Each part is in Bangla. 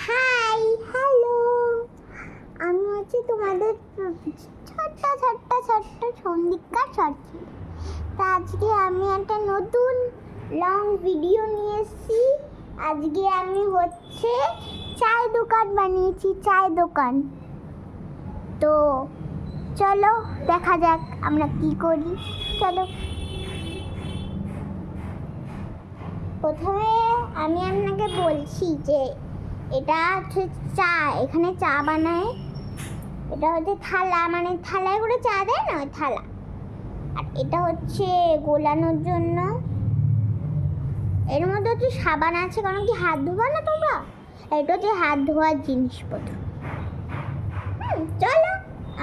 High, hello. আমি হচ্ছে তোমাদের ছোট্ট সন্ধিকা সরছি। তা আজকে আমি একটা নতুন লং ভিডিও নিয়ে এসেছি। আজকে আমি হচ্ছে চায়ের দোকান বানিয়েছি, চায়ের দোকান। তো চলো দেখা যাক আমরা কি করি। চলো, প্রথমে আমি আপনাকে বলছি যে এটা হচ্ছে চা, এখানে চা বানায়। এটা হচ্ছে থালা, মানে থালায় করে চা দেয় না, ওই থালা। আর এটা হচ্ছে গোলানোর জন্য। এর মধ্যে হচ্ছে সাবান আছে, কারণ কি হাত ধোবা না তোমরা। এটা হচ্ছে হাত ধোয়ার জিনিসপত্র। চলো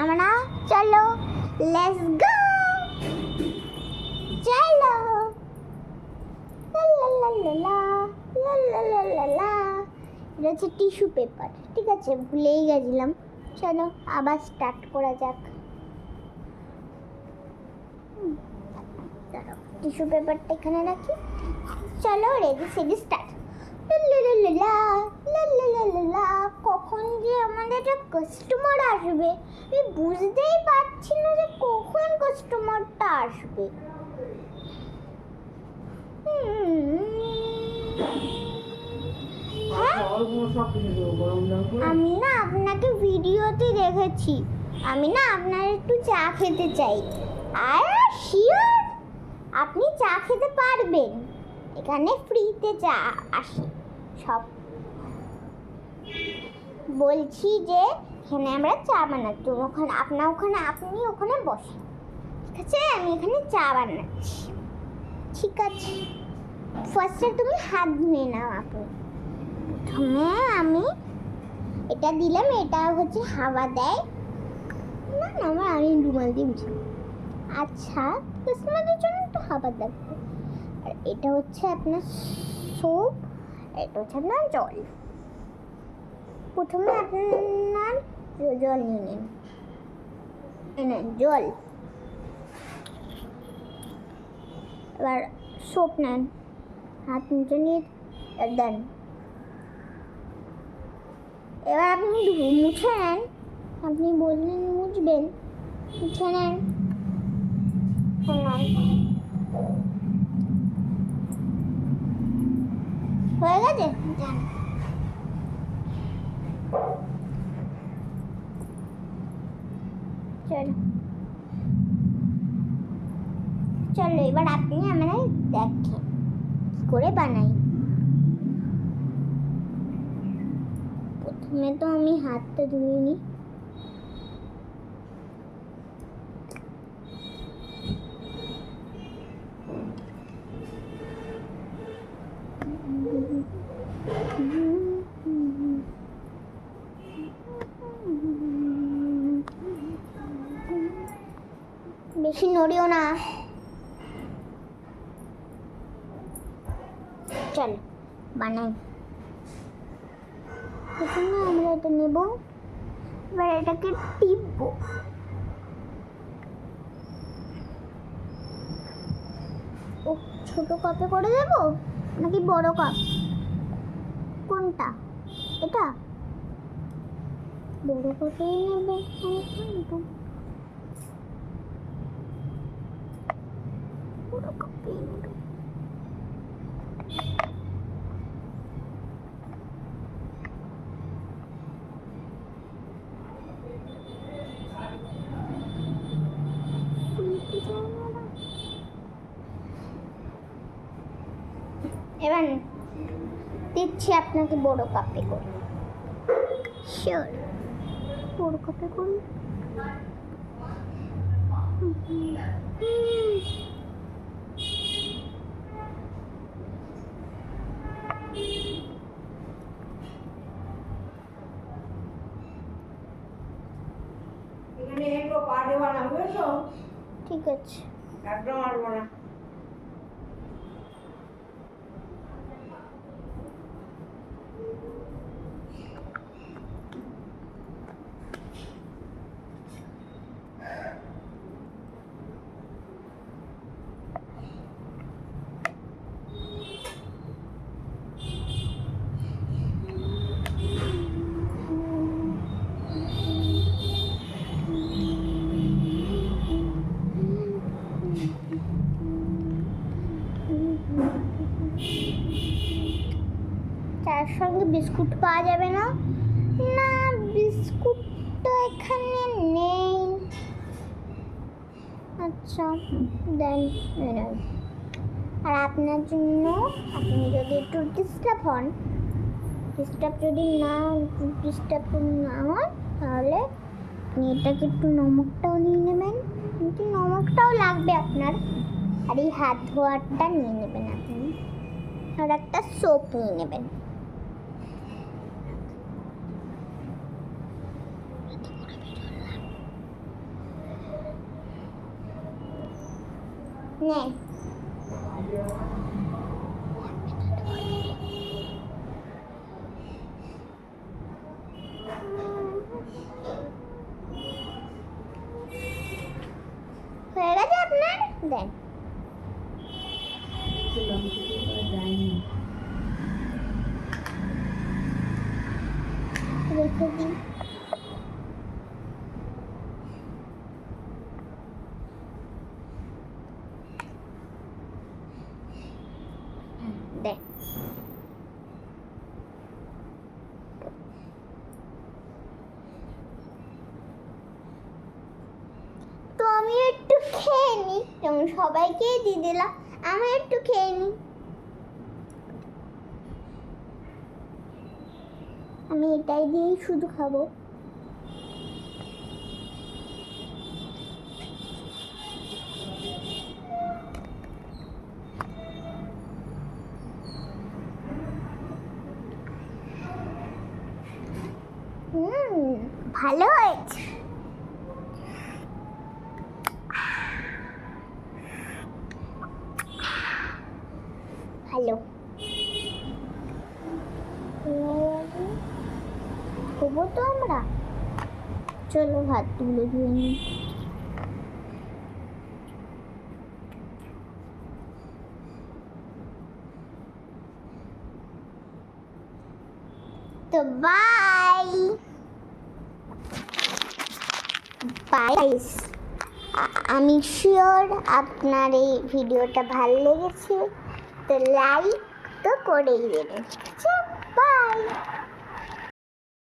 আমরা, চলো লেটস গো, চলো। এটা হচ্ছে টিস্যু পেপার, ঠিক আছে, ভুলেই গেছিলাম। চলো আবার স্টার্ট করা যাক। টিস্যু পেপারটা এখানে রাখি। চলো রেডি সেডি স্টার্ট। কখন যে আমাদের একটা কাস্টমার আসবে আমি বুঝতেই পারছি না যে কখন কাস্টমারটা আসবে। আমি না আপনাকে ভিডিওতে দেখেছি, আমি না আপনার একটু চা খেতে চাই। আর শিওর আপনি চা খেতে পারবেন, এখানে ফ্রিতে চা আসে সব। বলছি যে এখানে আমরা চা বানাচ্ছি, ওখানে আপনি ওখানে বসেন, ঠিক আছে? আমি এখানে চা বানাচ্ছি, ঠিক আছে? ফার্স্টে তুমি হাত ধুয়ে নাও। আপনি প্রথমে আমি এটা দিলাম, এটা হচ্ছে হাওয়া দেয় না, আমি রুমাল দিয়ে মুছি। আচ্ছা, কাস্টমারদের জন্য একটু হাওয়া লাগবে। আর এটা হচ্ছে আপনার সোপ, এটা হচ্ছে আপনার জল। প্রথমে আপনার জল নিয়ে নেন, জল। এবার সোপ নেন, হাত মুছে নিয়ে দেন। এবার আপনি মুছে নেন, আপনি বললেন মুছবেন, মুছে নেন। হয়ে গেছে? চলো চলো, এবার আপনি আমরা দেখেন কি করে বানাই। প্রথমে তো আমি হাতটা ধুয়ে নিই। বেশি নড়িও না। চল বানাই। প্রথমে আমরা এটা নেব, এবার এটাকে টিপবো। ও ছোট কাপে করে দেব নাকি বড় কাপ? কোনটা? এটা বড় কাপেই নেবে। বড় কাপেই নেবে। এবার দিচ্ছি আপনাকে বড় কাপে করে। শিওর বড় কাপে করুন। ঠিক আছে, একদম আসবো না। চায়ের সঙ্গে বিস্কুট পাওয়া যাবে না? না, বিস্কুট তো এখানে নেই। আচ্ছা দেন। আর আপনার জন্য, আপনি যদি একটু ডিস্টার্ব যদি না হয় তাহলে আপনি এটাকে একটু নমকটাও নিয়ে নেবেন। কিন্তু নমকটাও লাগবে আপনার। আর এই হাত ধোয়ারটা নিয়ে নেবেন আপনি। আর একটা সোপ নিয়ে নেবেন। নেন। হয়ে গেছে আপনার? দেন। রেখে দিন। দেন। তো আমি একটু খেয়ে নিই, যেমন সবাইকেই দিয়ে দিলাম, আমি একটু খেয়ে নিই। আমি এটাই দিয়েই শুধু খাবো। ভালো হয়েছে। ভালো। খাবো তো আমরা। চলো হাত তুলে দিয়ে নিই। তো বাই বাই। আমি শিওর আপনার এই ভিডিওটা ভালো লেগেছে, তো লাইক তো করেই দেবেন। বাই।